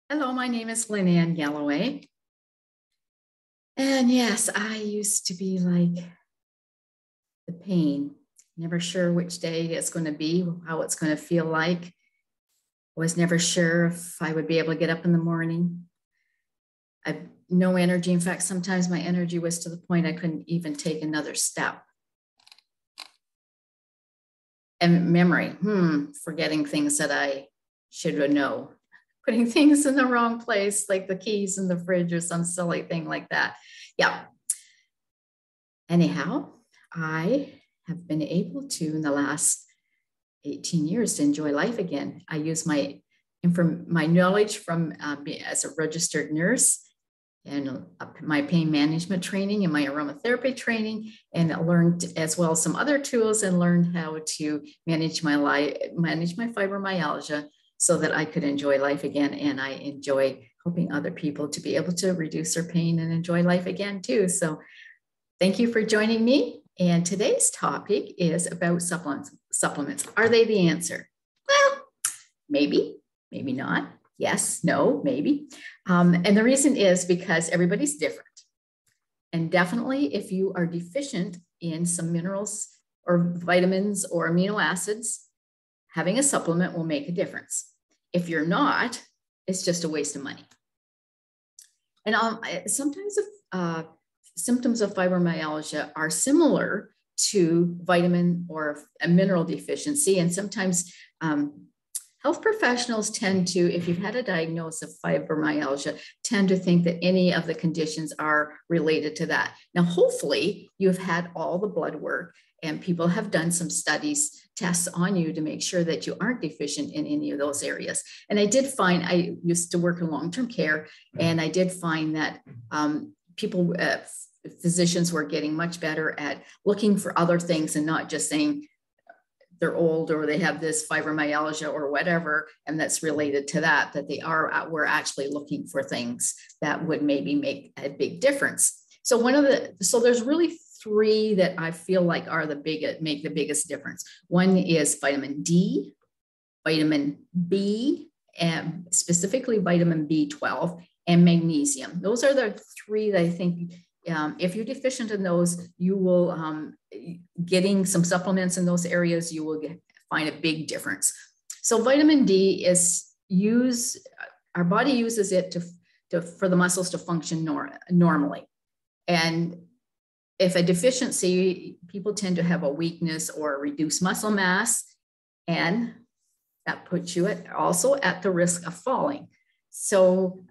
Hello, my name is Lynn Galloway. And yes, I used to be like the pain, never sure which day it's going to be, how it's going to feel like. Was never sure if I would be able to get up in the morning. I had no energy. In fact, sometimes my energy was to the point I couldn't even take another step. And memory, forgetting things that I should know, putting things in the wrong place, like the keys in the fridge or some silly thing like that. Yeah. Anyhow, I have been able to, in the last 18 years, to enjoy life again. I use my knowledge from as a registered nurse and my pain management training and my aromatherapy training, and I learned as well some other tools and learned how to manage my fibromyalgia so that I could enjoy life again. And I enjoy helping other people to be able to reduce their pain and enjoy life again too. So thank you for joining me. And today's topic is about supplements. Are they the answer? Well, maybe, maybe not. Yes, no, maybe. And the reason is because everybody's different. And definitely, if you are deficient in some minerals or vitamins or amino acids, having a supplement will make a difference. If you're not, it's just a waste of money. And sometimes symptoms of fibromyalgia are similar to vitamin or a mineral deficiency. And sometimes health professionals tend to, if you've had a diagnosis of fibromyalgia, tend to think that any of the conditions are related to that. Now, hopefully you've had all the blood work and people have done some tests on you to make sure that you aren't deficient in any of those areas. And I used to work in long-term care, and I did find that physicians were getting much better at looking for other things and not just saying they're old or they have this fibromyalgia or whatever, and that's related to that we're actually looking for things that would maybe make a big difference. So there's really three that I feel like make the biggest difference. One is vitamin D, vitamin B, and specifically vitamin B12 and magnesium. Those are the three that I think if you're deficient in those, you will, getting some supplements in those areas, you will find a big difference. So vitamin D our body uses it for the muscles to function normally. And if a deficiency, people tend to have a weakness or reduced muscle mass, and that puts you also at the risk of falling. So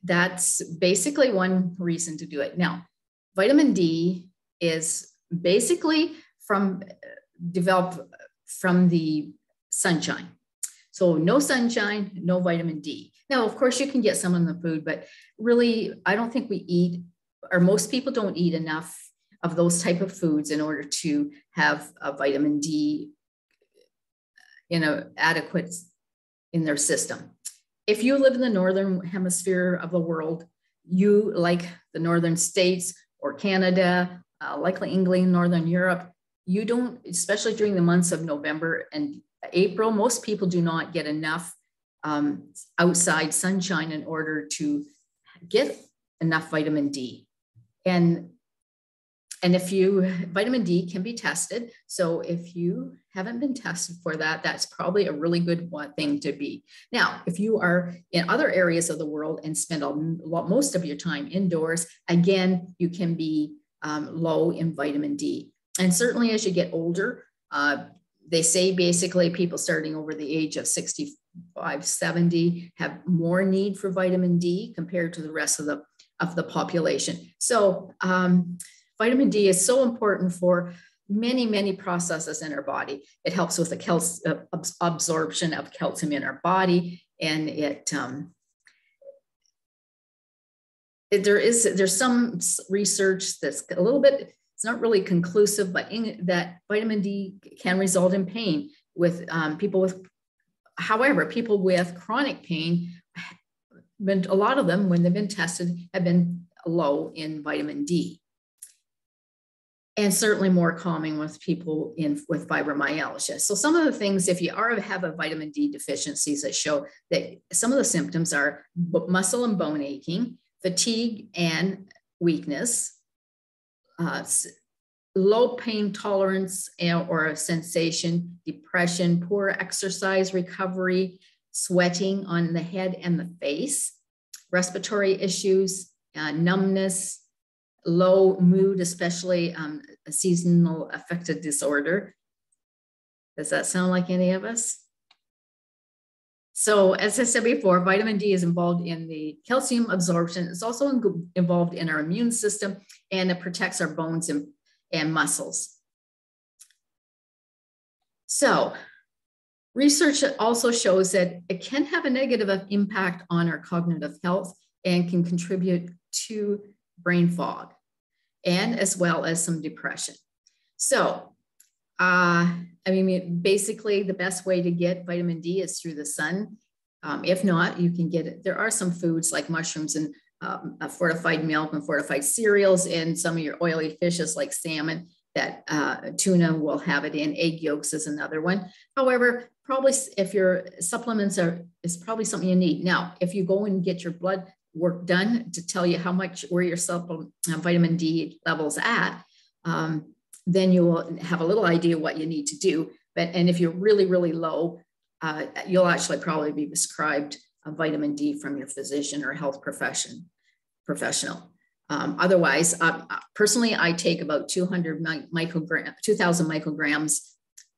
that's basically one reason to do it. Now, vitamin D is basically developed from the sunshine. So no sunshine, no vitamin D. Now, of course, you can get some in the food, but really, I don't think we eat, or most people don't eat enough of those type of foods in order to have a vitamin D, adequate in their system. If you live in the northern hemisphere of the world, you like the northern states or Canada, likely England, Northern Europe, you don't, especially during the months of November and April, most people do not get enough outside sunshine in order to get enough vitamin D. And vitamin D can be tested. So if you haven't been tested for that, that's probably a really good thing to be. Now, if you are in other areas of the world and spend most of your time indoors, again, you can be low in vitamin D. And certainly as you get older, they say basically people starting over the age of 65, 70 have more need for vitamin D compared to the rest of the population. So vitamin D is so important for many, many processes in our body. It helps with the absorption of calcium in our body, and there's some research that's a little bit, it's not really conclusive, but that vitamin D can result in pain with people with chronic pain. A lot of them, when they've been tested, have been low in vitamin D. and certainly more common with people with fibromyalgia. So some of the things, if you have a vitamin D deficiencies, that show that some of the symptoms are muscle and bone aching, fatigue and weakness, low pain tolerance or a sensation, depression, poor exercise recovery, sweating on the head and the face, respiratory issues, numbness, low mood, especially a seasonal affective disorder. Does that sound like any of us? So as I said before, vitamin D is involved in the calcium absorption. It's also involved in our immune system, and it protects our bones and muscles. So research also shows that it can have a negative impact on our cognitive health and can contribute to brain fog, and as well as some depression. So, basically the best way to get vitamin D is through the sun. If not, you can get it. There are some foods like mushrooms and fortified milk and fortified cereals, and some of your oily fishes like salmon, that tuna will have it in. Egg yolks is another one. However, probably if your supplements is probably something you need. Now, if you go and get your blood work done to tell you where your vitamin D levels at, then you will have a little idea what you need to do. And if you're really, really low, you'll actually probably be prescribed vitamin D from your physician or health professional. Otherwise, personally, I take about 2,000 micrograms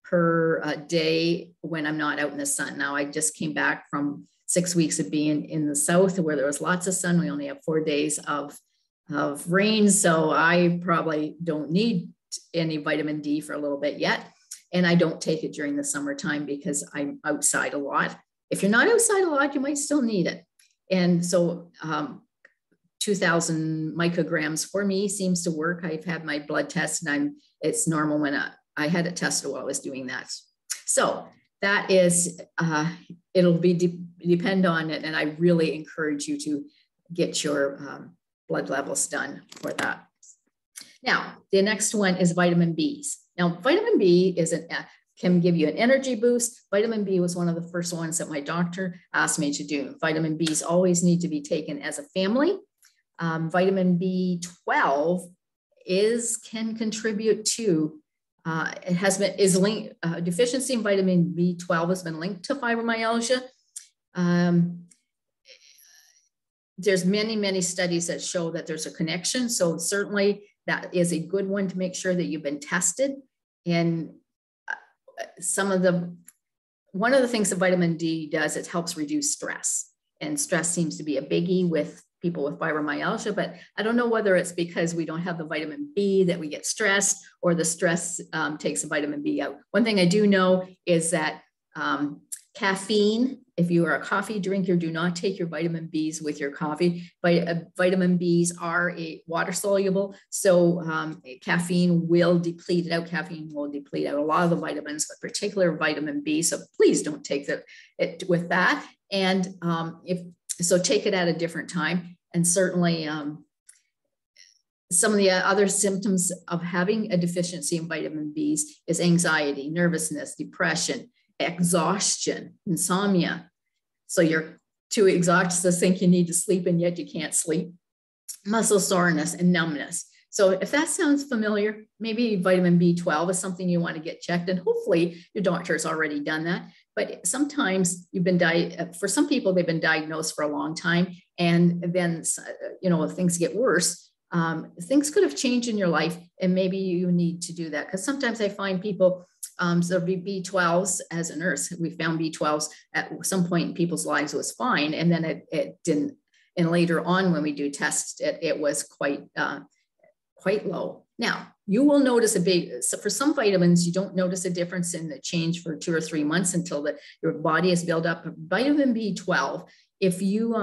per day when I'm not out in the sun. Now, I just came back from 6 weeks of being in the south where there was lots of sun. We only have 4 days of rain, so I probably don't need any vitamin D for a little bit yet. And I don't take it during the summertime because I'm outside a lot. If you're not outside a lot, you might still need it. And so 2,000 micrograms for me seems to work. I've had my blood test and it's normal when I had it tested while I was doing that. So that is, it'll depend on it. And I really encourage you to get your blood levels done for that. Now, the next one is vitamin Bs. Now, vitamin B can give you an energy boost. Vitamin B was one of the first ones that my doctor asked me to do. Vitamin Bs always need to be taken as a family. Vitamin B12 can contribute to, deficiency in vitamin B12 has been linked to fibromyalgia. There's many, many studies that show that there's a connection. So certainly that is a good one to make sure that you've been tested. And one of the things that vitamin D does, it helps reduce stress. And stress seems to be a biggie with people with fibromyalgia, but I don't know whether it's because we don't have the vitamin B that we get stressed, or the stress takes the vitamin B out. One thing I do know is that caffeine, if you are a coffee drinker, do not take your vitamin Bs with your coffee. Vitamin Bs are water soluble, so caffeine will deplete it out. Caffeine will deplete out a lot of the vitamins, but particular vitamin B. So please don't take it with that. And take it at a different time. And certainly some of the other symptoms of having a deficiency in vitamin Bs is anxiety, nervousness, depression, exhaustion, insomnia. So you're too exhausted to think you need to sleep and yet you can't sleep. Muscle soreness and numbness. So if that sounds familiar, maybe vitamin B12 is something you want to get checked, and hopefully your doctor has already done that. But sometimes for some people, they've been diagnosed for a long time, and then, things get worse. Things could have changed in your life, and maybe you need to do that. Because sometimes I find people, so B12s as a nurse, we found B12s at some point in people's lives was fine. And then it didn't. And later on, when we do tests, it was quite low. Now, you will notice so for some vitamins, you don't notice a difference in the change for 2 or 3 months until your body is built up. Vitamin B12, if you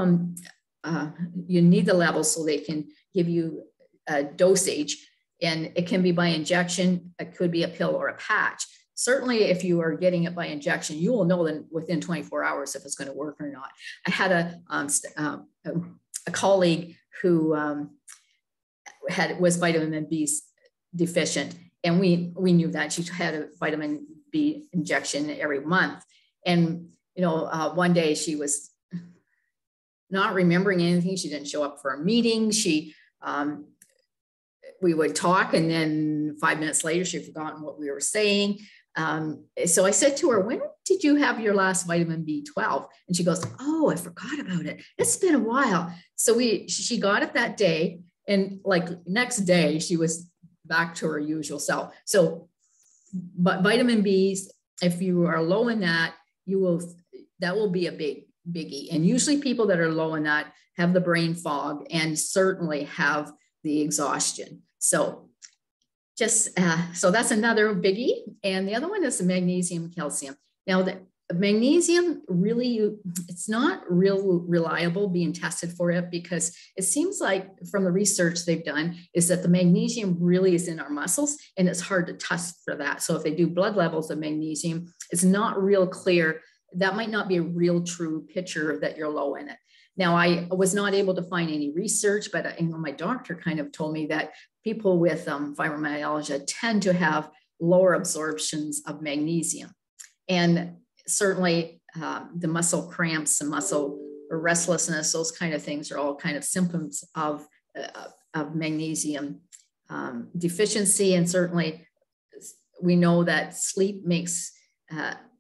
need the levels so they can give you a dosage, and it can be by injection, it could be a pill or a patch. Certainly, if you are getting it by injection, you will know then within 24 hours if it's going to work or not. I had a colleague who was vitamin deficient. And we knew that. She had a vitamin B injection every month. And, one day she was not remembering anything. She didn't show up for a meeting. We would talk, and then 5 minutes later, she'd forgotten what we were saying. So I said to her, when did you have your last vitamin B12? And she goes, oh, I forgot about it. It's been a while. So she got it that day. And like next day, she was back to her usual self. So, but vitamin Bs, if you are low in that, that will be a biggie. And usually people that are low in that have the brain fog and certainly have the exhaustion. So so that's another biggie. And the other one is the magnesium, calcium. Now the magnesium really, it's not real reliable being tested for it, because it seems like from the research they've done is that the magnesium really is in our muscles, and it's hard to test for that. So if they do blood levels of magnesium, it's not real clear. That might not be a real true picture that you're low in it. Now, I was not able to find any research, but my doctor kind of told me that people with fibromyalgia tend to have lower absorptions of magnesium. And certainly the muscle cramps and muscle restlessness, those kind of things are all kind of symptoms of magnesium deficiency. And certainly we know that sleep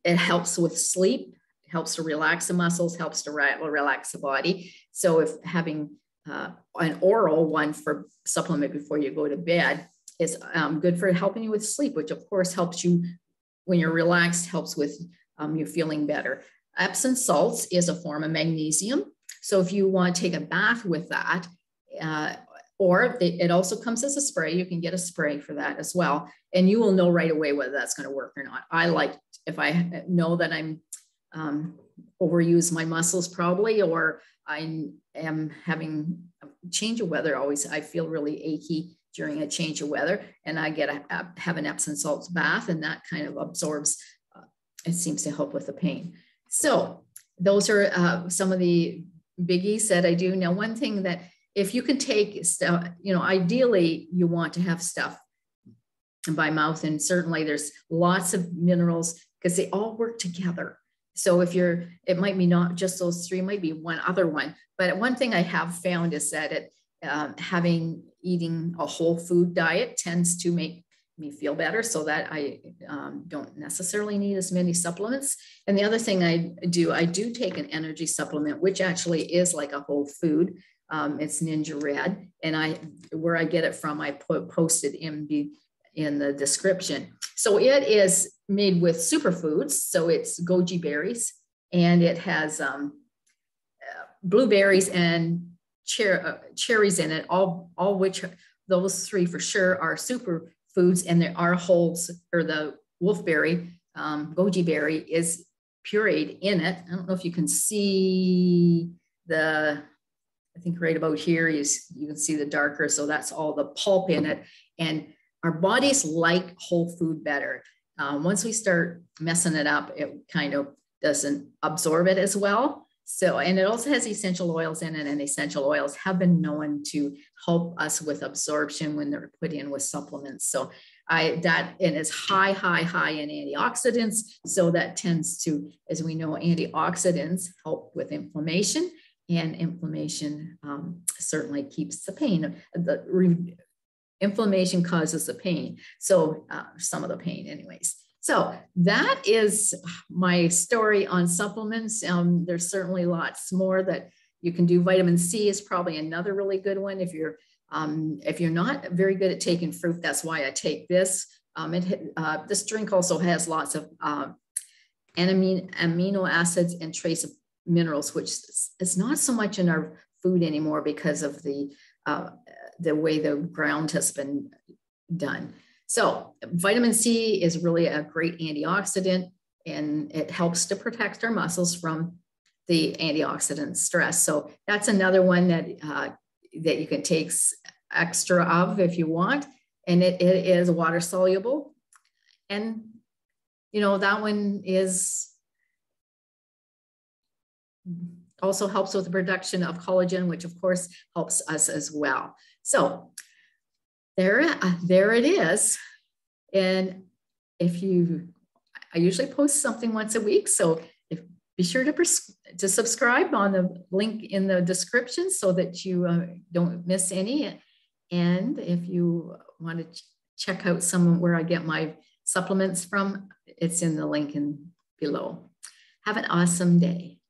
it helps with sleep, helps to relax the muscles, helps to relax the body. So if having an oral one for supplement before you go to bed is good for helping you with sleep, which of course helps you when you're relaxed, helps with you feeling better. Epsom salts is a form of magnesium. So if you want to take a bath with that, or it also comes as a spray, you can get a spray for that as well. And you will know right away whether that's going to work or not. I like, if I know that I'm overuse my muscles probably, or I am having a change of weather. Always, I feel really achy during a change of weather, and I have an Epsom salts bath, and that kind of absorbs. It seems to help with the pain. So those are some of the biggies that I do. Now, one thing that if you can take stuff, ideally you want to have stuff by mouth, and certainly there's lots of minerals because they all work together. So it might be not just those three, might be one other one. But one thing I have found is that eating a whole food diet tends to make me feel better, so that I don't necessarily need as many supplements. And the other thing I do take an energy supplement, which actually is like a whole food. It's Ninja Red, and where I get it from, I posted in the description. So it is made with superfoods. So it's goji berries, and it has blueberries and cherries in it, all which those three for sure are superfoods. And there are wholes, or the wolfberry, goji berry is pureed in it. I don't know if you can see I think right about here, you can see the darker. So that's all the pulp in it. And our bodies like whole food better. Once we start messing it up, it kind of doesn't absorb it as well. So, and it also has essential oils in it, and essential oils have been known to help us with absorption when they're put in with supplements. So and it's high in antioxidants. So that tends to, as we know, antioxidants help with inflammation, and inflammation certainly keeps the pain. Inflammation causes the pain. So some of the pain anyways. So that is my story on supplements. There's certainly lots more that you can do. Vitamin C is probably another really good one. If you're not very good at taking fruit, that's why I take this. This drink also has lots of amino acids and trace minerals, which is not so much in our food anymore because of the way the ground has been done. So vitamin C is really a great antioxidant, and it helps to protect our muscles from the antioxidant stress. So that's another one that you can take extra of if you want. And it is water soluble. And, that one also helps with the production of collagen, which of course helps us as well. So there it is. And I usually post something once a week. So be sure to subscribe on the link in the description so that you don't miss any. And if you want to check out where I get my supplements from, it's in the link below. Have an awesome day.